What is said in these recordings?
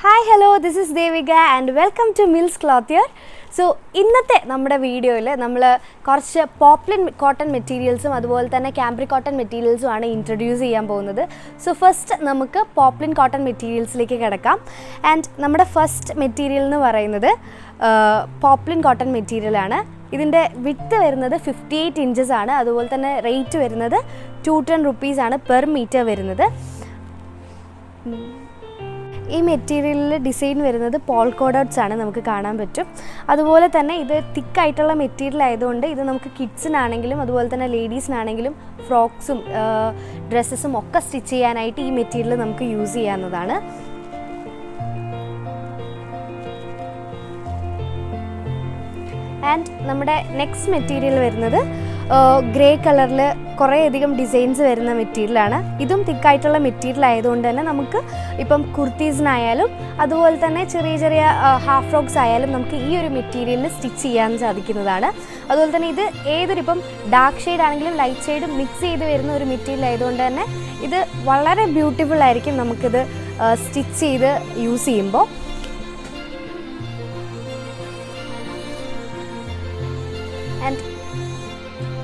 Hi, hello, this is Devika and welcome to Mills Clothier. So, ഇന്നത്തെ നമ്മുടെ വീഡിയോയിൽ നമ്മൾ കുറച്ച് പോപ്ലിൻ കോട്ടൺ മെറ്റീരിയൽസും അതുപോലെ തന്നെ ക്യാമ്പ്രിക് കോട്ടൺ മെറ്റീരിയൽസും ആണ് ഇൻട്രൊഡ്യൂസ് ചെയ്യാൻ പോകുന്നത്. സോ ഫസ്റ്റ് നമുക്ക് പോപ്ലിൻ കോട്ടൺ മെറ്റീരിയൽസിലേക്ക് കിടക്കാം. ആൻഡ് നമ്മുടെ ഫസ്റ്റ് മെറ്റീരിയൽ എന്ന് പറയുന്നത് പോപ്ലിൻ കോട്ടൺ മെറ്റീരിയലാണ്. ഇതിൻ്റെ വിഡ്ത്ത് വരുന്നത് 58 ഇഞ്ചസ് ആണ്. അതുപോലെ തന്നെ റേറ്റ് വരുന്നത് 210 rupees ആണ് പെർ മീറ്റർ വരുന്നത്. ഈ മെറ്റീരിയലിൽ ഡിസൈൻ വരുന്നത് പോൾക്ക ഡോട്ട്സ് ആണ്, നമുക്ക് കാണാൻ പറ്റും. അതുപോലെ തന്നെ ഇത് തിക്കായിട്ടുള്ള മെറ്റീരിയൽ ആയതുകൊണ്ട് ഇത് നമുക്ക് കിഡ്സിനാണെങ്കിലും അതുപോലെ തന്നെ ലേഡീസിനാണെങ്കിലും ഫ്രോക്സും ഡ്രസ്സസും ഒക്കെ സ്റ്റിച്ച് ചെയ്യാനായിട്ട് ഈ മെറ്റീരിയൽ നമുക്ക് യൂസ് ചെയ്യാവുന്നതാണ്. ആൻഡ് നമ്മുടെ നെക്സ്റ്റ് മെറ്റീരിയൽ വരുന്നത് ഗ്രേ കളറിൽ കുറേയധികം ഡിസൈൻസ് വരുന്ന മെറ്റീരിയലാണ്. ഇതും തിക്കായിട്ടുള്ള മെറ്റീരിയൽ ആയതുകൊണ്ട് തന്നെ നമുക്ക് ഇപ്പം കുർത്തീസിനായാലും അതുപോലെ തന്നെ ചെറിയ ചെറിയ ഹാഫ് ഫ്രോക്സ് ആയാലും നമുക്ക് ഈ ഒരു മെറ്റീരിയലിൽ സ്റ്റിച്ച് ചെയ്യാൻ സാധിക്കുന്നതാണ്. അതുപോലെ തന്നെ ഇത് ഏതൊരിപ്പം ഡാർക്ക് ഷെയ്ഡ് ആണെങ്കിലും ലൈറ്റ് ഷെയ്ഡും മിക്സ് ചെയ്ത് വരുന്ന ഒരു മെറ്റീരിയൽ ആയതുകൊണ്ട് തന്നെ ഇത് വളരെ ബ്യൂട്ടിഫുൾ ആയിരിക്കും നമുക്കിത് സ്റ്റിച്ച് ചെയ്ത് യൂസ് ചെയ്യുമ്പോൾ. ആൻഡ്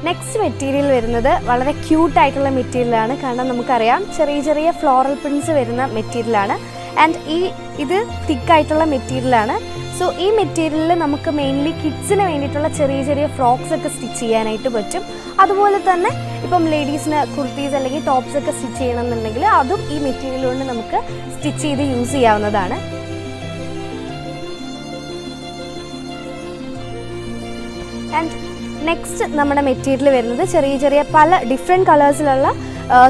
നെക്സ്റ്റ് മെറ്റീരിയൽ വരുന്നത് വളരെ ക്യൂട്ടായിട്ടുള്ള മെറ്റീരിയലാണ്. കാരണം നമുക്കറിയാം ചെറിയ ചെറിയ ഫ്ലോറൽ പ്രിൻറ്റ്സ് വരുന്ന മെറ്റീരിയലാണ്. ആൻഡ് ഇത് തിക്കായിട്ടുള്ള മെറ്റീരിയലാണ്. സോ ഈ മെറ്റീരിയലിൽ നമുക്ക് മെയിൻലി കിഡ്സിന് വേണ്ടിയിട്ടുള്ള ചെറിയ ചെറിയ ഫ്രോക്സ് ഒക്കെ സ്റ്റിച്ച് ചെയ്യാനായിട്ട് പറ്റും. അതുപോലെ തന്നെ ഇപ്പം ലേഡീസിന് കുർത്തീസ് അല്ലെങ്കിൽ ടോപ്സ് ഒക്കെ സ്റ്റിച്ച് ചെയ്യണമെന്നുണ്ടെങ്കിൽ അതും ഈ മെറ്റീരിയൽ കൊണ്ട് നമുക്ക് സ്റ്റിച്ച് ചെയ്ത് യൂസ് ചെയ്യാവുന്നതാണ്. ആൻഡ് നെക്സ്റ്റ് നമ്മുടെ മെറ്റീരിയൽ വരുന്നത് ചെറിയ ചെറിയ പല ഡിഫറെൻറ്റ് കളേഴ്സിലുള്ള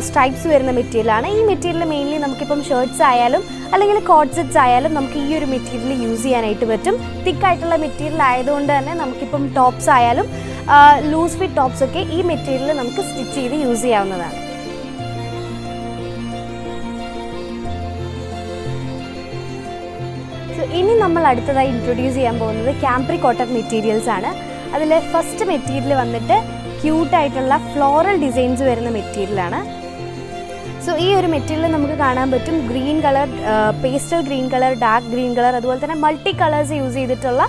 സ്ട്രൈപ്സ് വരുന്ന മെറ്റീരിയലാണ്. ഈ മെറ്റീരിയൽ മെയിൻലി നമുക്കിപ്പം ഷർട്ട്സ് ആയാലും അല്ലെങ്കിൽ കോട്ട് സെറ്റ്സ് ആയാലും നമുക്ക് ഈ ഒരു മെറ്റീരിയൽ യൂസ് ചെയ്യാനായിട്ട് പറ്റും. തിക്കായിട്ടുള്ള മെറ്റീരിയൽ ആയതുകൊണ്ട് തന്നെ നമുക്കിപ്പം ടോപ്സ് ആയാലും ലൂസ് ഫിറ്റ് ടോപ്സ് ഒക്കെ ഈ മെറ്റീരിയൽ നമുക്ക് സ്റ്റിച്ച് ചെയ്ത് യൂസ് ചെയ്യാവുന്നതാണ്. സോ ഇനി നമ്മൾ അടുത്തതായി ഇൻട്രൊഡ്യൂസ് ചെയ്യാൻ പോകുന്നത് ക്യാമ്പ്രിക് കോട്ടൺ മെറ്റീരിയൽസ് ആണ്. അതിൽ ഫസ്റ്റ് മെറ്റീരിയൽ വന്നിട്ട് ക്യൂട്ടായിട്ടുള്ള ഫ്ലോറൽ ഡിസൈൻസ് വരുന്ന മെറ്റീരിയലാണ്. സോ ഈ ഒരു മെറ്റീരിയൽ നമുക്ക് കാണാൻ പറ്റും green colour, pastel green colour, dark green colour, അതുപോലെ തന്നെ മൾട്ടി കളേഴ്സ് യൂസ് ചെയ്തിട്ടുള്ള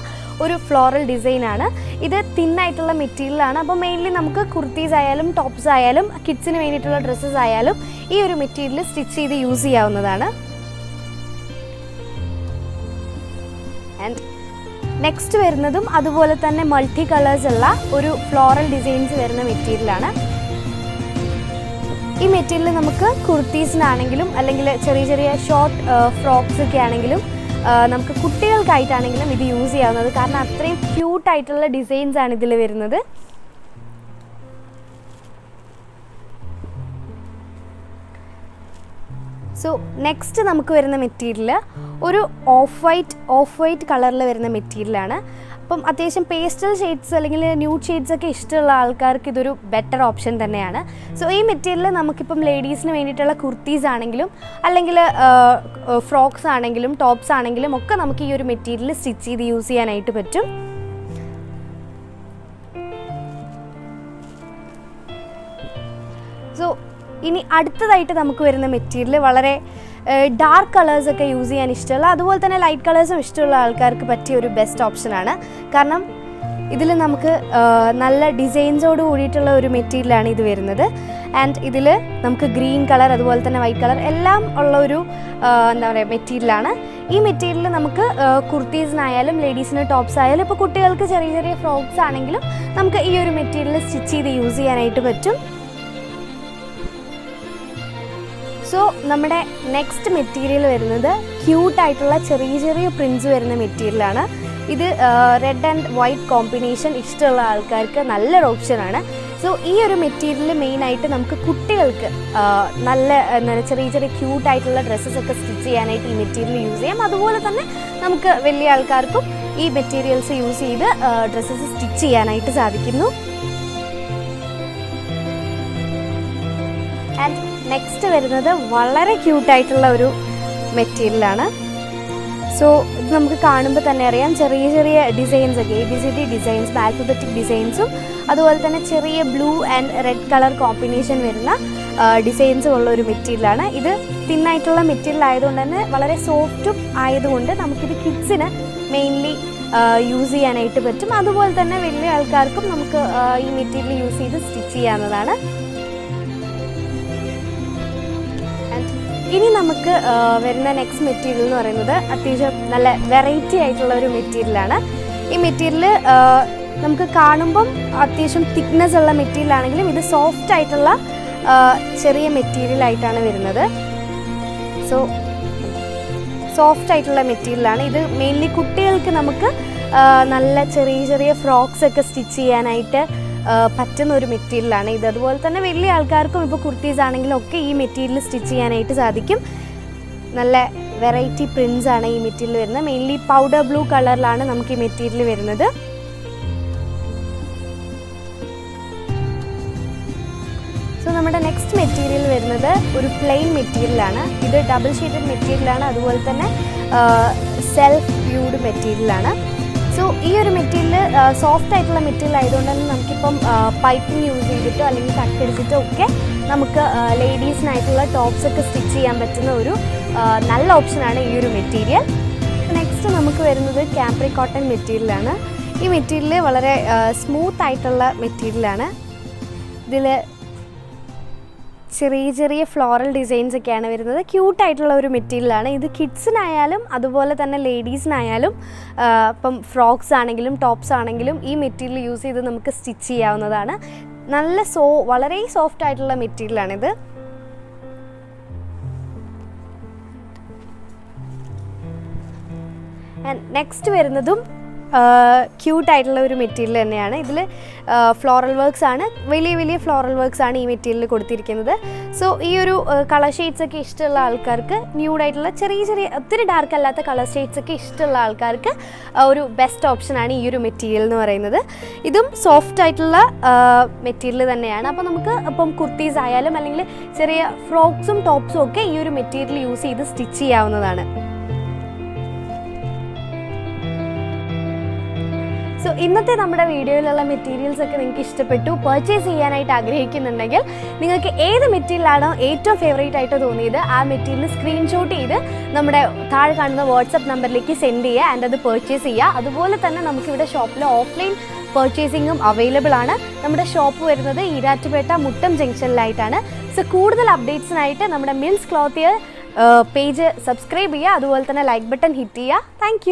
ഒരു ഫ്ലോറൽ ഡിസൈനാണ്. ഇത് തിന്നായിട്ടുള്ള മെറ്റീരിയലാണ്. അപ്പോൾ മെയിൻലി നമുക്ക് കുർത്തീസ് ആയാലും ടോപ്സ് ആയാലും കിഡ്സിന് വേണ്ടിയിട്ടുള്ള ഡ്രസ്സസ് ആയാലും ഈ ഒരു മെറ്റീരിയൽ സ്റ്റിച്ച് ചെയ്ത് യൂസ് ചെയ്യാവുന്നതാണ്. ആൻഡ് നെക്സ്റ്റ് വരുന്നതും അതുപോലെ തന്നെ മൾട്ടി കളേഴ്സ് ഉള്ള ഒരു ഫ്ലോറൽ ഡിസൈൻസ് വരുന്ന മെറ്റീരിയലാണ്. ഈ മെറ്റീരിയൽ നമുക്ക് കുർത്തീസിനാണെങ്കിലും അല്ലെങ്കിൽ ചെറിയ ചെറിയ ഷോർട്ട് ഫ്രോക്സ് ഒക്കെ ആണെങ്കിലും നമുക്ക് കുട്ടികൾക്കായിട്ടാണെങ്കിലും ഇത് യൂസ് ചെയ്യാവുന്നത്. കാരണം അത്രയും ക്യൂട്ടായിട്ടുള്ള ഡിസൈൻസ് ആണ് ഇതിൽ വരുന്നത്. സോ നെക്സ്റ്റ് നമുക്ക് വരുന്ന മെറ്റീരിയൽ ഒരു ഓഫ് വൈറ്റ് കളറിൽ വരുന്ന മെറ്റീരിയലാണ്. അപ്പം അത്യാവശ്യം പേസ്റ്റൽ ഷെയ്ഡ്സ് അല്ലെങ്കിൽ ന്യൂഡ് ഷെയ്ഡ്സ് ഒക്കെ ഇഷ്ടമുള്ള ആൾക്കാർക്ക് ഇതൊരു ബെറ്റർ ഓപ്ഷൻ തന്നെയാണ്. സോ ഈ മെറ്റീരിയൽ നമുക്കിപ്പം ലേഡീസിന് വേണ്ടിയിട്ടുള്ള കുർത്തീസ് ആണെങ്കിലും അല്ലെങ്കിൽ ഫ്രോക്സ് ആണെങ്കിലും ടോപ്സ് ആണെങ്കിലും ഒക്കെ നമുക്ക് ഈ ഒരു മെറ്റീരിയൽ സ്റ്റിച്ച് ചെയ്ത് യൂസ് ചെയ്യാനായിട്ട് പറ്റും. സോ ഇനി അടുത്തതായിട്ട് നമുക്ക് വരുന്ന മെറ്റീരിയൽ വളരെ ഡാർക്ക് കളേഴ്സൊക്കെ യൂസ് ചെയ്യാൻ ഇഷ്ടമുള്ള അതുപോലെ തന്നെ ലൈറ്റ് കളേഴ്സും ഇഷ്ടമുള്ള ആൾക്കാർക്ക് പറ്റിയ ഒരു ബെസ്റ്റ് ഓപ്ഷനാണ്. കാരണം ഇതിൽ നമുക്ക് നല്ല ഡിസൈൻസോട് കൂടിയിട്ടുള്ള ഒരു മെറ്റീരിയലാണ് ഇത് വരുന്നത്. ആൻഡ് ഇതിൽ നമുക്ക് ഗ്രീൻ കളർ അതുപോലെ തന്നെ വൈറ്റ് കളർ എല്ലാം ഉള്ള ഒരു എന്താ പറയുക മെറ്റീരിയലാണ്. ഈ മെറ്റീരിയൽ നമുക്ക് കുർത്തീസിനായാലും ലേഡീസിന് ടോപ്സ് ആയാലും ഇപ്പോൾ കുട്ടികൾക്ക് ചെറിയ ചെറിയ ഫ്രോക്സ് ആണെങ്കിലും നമുക്ക് ഈ ഒരു മെറ്റീരിയൽ സ്റ്റിച്ച് ചെയ്ത് യൂസ് ചെയ്യാനായിട്ട് പറ്റും. സോ നമ്മുടെ നെക്സ്റ്റ് മെറ്റീരിയൽ വരുന്നത് ക്യൂട്ടായിട്ടുള്ള ചെറിയ ചെറിയ പ്രിൻറ്റ്സ് വരുന്ന മെറ്റീരിയലാണ്. ഇത് റെഡ് ആൻഡ് വൈറ്റ് കോമ്പിനേഷൻ ഇഷ്ടമുള്ള ആൾക്കാർക്ക് നല്ലൊരു ഓപ്ഷനാണ്. സോ ഈ ഒരു മെറ്റീരിയൽ മെയിനായിട്ട് നമുക്ക് കുട്ടികൾക്ക് നല്ല എന്താണ് ചെറിയ ചെറിയ ക്യൂട്ടായിട്ടുള്ള ഡ്രസ്സസ് ഒക്കെ സ്റ്റിച്ച് ചെയ്യാനായിട്ട് ഈ മെറ്റീരിയൽ യൂസ് ചെയ്യാം. അതുപോലെ തന്നെ നമുക്ക് വലിയ ആൾക്കാർക്കും ഈ മെറ്റീരിയൽസ് യൂസ് ചെയ്ത് ഡ്രസ്സസ് സ്റ്റിച്ച് ചെയ്യാനായിട്ട് സാധിക്കുന്നു. ആൻഡ് നെക്സ്റ്റ് വരുന്നത് വളരെ ക്യൂട്ടായിട്ടുള്ള ഒരു മെറ്റീരിയലാണ്. സോ ഇത് നമുക്ക് കാണുമ്പോൾ തന്നെ അറിയാം ചെറിയ ചെറിയ ഡിസൈൻസ് ഒക്കെ ABCD ഡിസൈൻസും ആൽഫബറ്റിക് ഡിസൈൻസും അതുപോലെ തന്നെ ചെറിയ blue and red colour combination വരുന്ന ഡിസൈൻസും ഉള്ള ഒരു മെറ്റീരിയലാണ്. ഇത് തിന്നായിട്ടുള്ള മെറ്റീരിയൽ ആയതുകൊണ്ട് തന്നെ വളരെ സോഫ്റ്റും ആയതുകൊണ്ട് നമുക്കിത് കിഡ്സിന് മെയിൻലി യൂസ് ചെയ്യാനായിട്ട് പറ്റും. അതുപോലെ തന്നെ വലിയ ആൾക്കാർക്കും നമുക്ക് ഈ മെറ്റീരിയൽ യൂസ് ചെയ്ത് സ്റ്റിച്ച് ചെയ്യാവുന്നതാണ്. ഇനി നമുക്ക് വരുന്ന നെക്സ്റ്റ് മെറ്റീരിയൽ എന്ന് പറയുന്നത് അത്യാവശ്യം നല്ല വെറൈറ്റി ആയിട്ടുള്ള ഒരു മെറ്റീരിയലാണ്. ഈ മെറ്റീരിയൽ നമുക്ക് കാണുമ്പം അത്യാവശ്യം തിക്നെസ് ഉള്ള മെറ്റീരിയൽ ആണെങ്കിലും ഇത് സോഫ്റ്റ് ആയിട്ടുള്ള ചെറിയ മെറ്റീരിയൽ ആയിട്ടാണ് വരുന്നത്. സോ സോഫ്റ്റ് ആയിട്ടുള്ള മെറ്റീരിയലാണ് ഇത്. മെയിൻലി കുട്ടികൾക്ക് നമുക്ക് നല്ല ചെറിയ ചെറിയ ഫ്രോക്സ് ഒക്കെ സ്റ്റിച്ച് ചെയ്യാനായിട്ട് പറ്റുന്ന ഒരു മെറ്റീരിയലാണ് ഇത്. അതുപോലെ തന്നെ വലിയ ആൾക്കാർക്കും ഇപ്പോൾ കുർത്തീസ് ആണെങ്കിലും ഒക്കെ ഈ മെറ്റീരിയൽ സ്റ്റിച്ച് ചെയ്യാനായിട്ട് സാധിക്കും. നല്ല വെറൈറ്റി പ്രിൻസ് ആണ് ഈ മെറ്റീരിയൽ വരുന്നത്. മെയിൻലി പൗഡർ ബ്ലൂ കളറിലാണ് നമുക്ക് ഈ മെറ്റീരിയൽ വരുന്നത്. സോ നമ്മുടെ നെക്സ്റ്റ് മെറ്റീരിയൽ വരുന്നത് ഒരു പ്ലെയിൻ മെറ്റീരിയലാണ്. ഇത് ഡബിൾ ഷീറ്റഡ് മെറ്റീരിയലാണ്. അതുപോലെ തന്നെ സെൽഫ് വ്യൂഡ് മെറ്റീരിയലാണ്. സോ ഈ ഒരു മെറ്റീരിയൽ സോഫ്റ്റ് ആയിട്ടുള്ള മെറ്റീരിയൽ ആയതുകൊണ്ട് തന്നെ നമുക്കിപ്പം പൈപ്പിംഗ് യൂസ് ചെയ്തിട്ടോ അല്ലെങ്കിൽ കട്ടടിച്ചിട്ടോ ഒക്കെ നമുക്ക് ലേഡീസിനായിട്ടുള്ള ടോപ്സ് ഒക്കെ സ്റ്റിച്ച് ചെയ്യാൻ പറ്റുന്ന ഒരു നല്ല ഓപ്ഷനാണ് ഈ ഒരു മെറ്റീരിയൽ. നെക്സ്റ്റ് നമുക്ക് വരുന്നത് ക്യാപ്രി കോട്ടൺ മെറ്റീരിയലാണ്. ഈ മെറ്റീരിയൽ വളരെ സ്മൂത്ത് ആയിട്ടുള്ള മെറ്റീരിയലാണ്. ഇതിൽ ചെറിയ ചെറിയ ഫ്ലോറൽ ഡിസൈൻസ് ഒക്കെയാണ് വരുന്നത്. ക്യൂട്ടായിട്ടുള്ള ഒരു മെറ്റീരിയലാണ് ഇത്. കിഡ്സിനായാലും അതുപോലെ തന്നെ ലേഡീസിനായാലും ഇപ്പം ഫ്രോക്സ് ആണെങ്കിലും ടോപ്സ് ആണെങ്കിലും ഈ മെറ്റീരിയൽ യൂസ് ചെയ്ത് നമുക്ക് സ്റ്റിച്ച് ചെയ്യാവുന്നതാണ്. നല്ല വളരെ സോഫ്റ്റ് ആയിട്ടുള്ള മെറ്റീരിയലാണിത്. നെക്സ്റ്റ് വരുന്നതും ക്യൂട്ടായിട്ടുള്ള ഒരു മെറ്റീരിയൽ തന്നെയാണ്. ഇതിൽ ഫ്ലോറൽ വർക്ക്സ് ആണ്, വലിയ വലിയ ഫ്ലോറൽ വർക്ക്സ് ആണ് ഈ മെറ്റീരിയൽ കൊടുത്തിരിക്കുന്നത്. സോ ഈ ഒരു കളർ ഷെയ്ഡ്സ് ഒക്കെ ഇഷ്ടമുള്ള ആൾക്കാർക്ക്, ന്യൂഡായിട്ടുള്ള ചെറിയ ചെറിയ ഒത്തിരി ഡാർക്ക് അല്ലാത്ത കളർ ഷെയ്ഡ്സ് ഒക്കെ ഇഷ്ടമുള്ള ആൾക്കാർക്ക് ഒരു ബെസ്റ്റ് ഓപ്ഷനാണ് ഈ ഒരു മെറ്റീരിയൽ എന്ന് പറയുന്നത്. ഇതും സോഫ്റ്റ് ആയിട്ടുള്ള മെറ്റീരിയൽ തന്നെയാണ്. അപ്പോൾ നമുക്ക് ഇപ്പം കുർത്തീസ് ആയാലും അല്ലെങ്കിൽ ചെറിയ ഫ്രോക്സും ടോപ്സും ഒക്കെ ഈ ഒരു മെറ്റീരിയൽ യൂസ് ചെയ്ത് സ്റ്റിച്ച് ചെയ്യാവുന്നതാണ്. സോ ഇന്നത്തെ നമ്മുടെ വീഡിയോയിലുള്ള മെറ്റീരിയൽസ് ഒക്കെ നിങ്ങൾക്ക് ഇഷ്ടപ്പെട്ടു, പർച്ചേസ് ചെയ്യാനായിട്ട് ആഗ്രഹിക്കുന്നുണ്ടെങ്കിൽ നിങ്ങൾക്ക് ഏത് മെറ്റീരിയലാണോ ഏറ്റവും ഫേവറേറ്റ് ആയിട്ട് തോന്നിയത് ആ മെറ്റീരിയൽ സ്ക്രീൻഷോട്ട് ചെയ്ത് നമ്മുടെ താഴെ കാണുന്ന വാട്സപ്പ് നമ്പറിലേക്ക് സെൻഡ് ചെയ്യുക ആൻഡ് അത് പർച്ചേസ് ചെയ്യുക. അതുപോലെ തന്നെ നമുക്കിവിടെ ഷോപ്പിൽ ഓഫ്ലൈൻ പർച്ചേസിങ്ങും അവൈലബിൾ ആണ്. നമ്മുടെ ഷോപ്പ് വരുന്നത് ഈരാറ്റുപേട്ട മുട്ടം ജംഗ്ഷനിലായിട്ടാണ്. സോ കൂടുതൽ അപ്ഡേറ്റ്സിനായിട്ട് നമ്മുടെ മിൽസ് ക്ലോത്ത് പേജ് സബ്സ്ക്രൈബ് ചെയ്യുക. അതുപോലെ തന്നെ ലൈക്ക് ബട്ടൺ ഹിറ്റ് ചെയ്യുക. താങ്ക്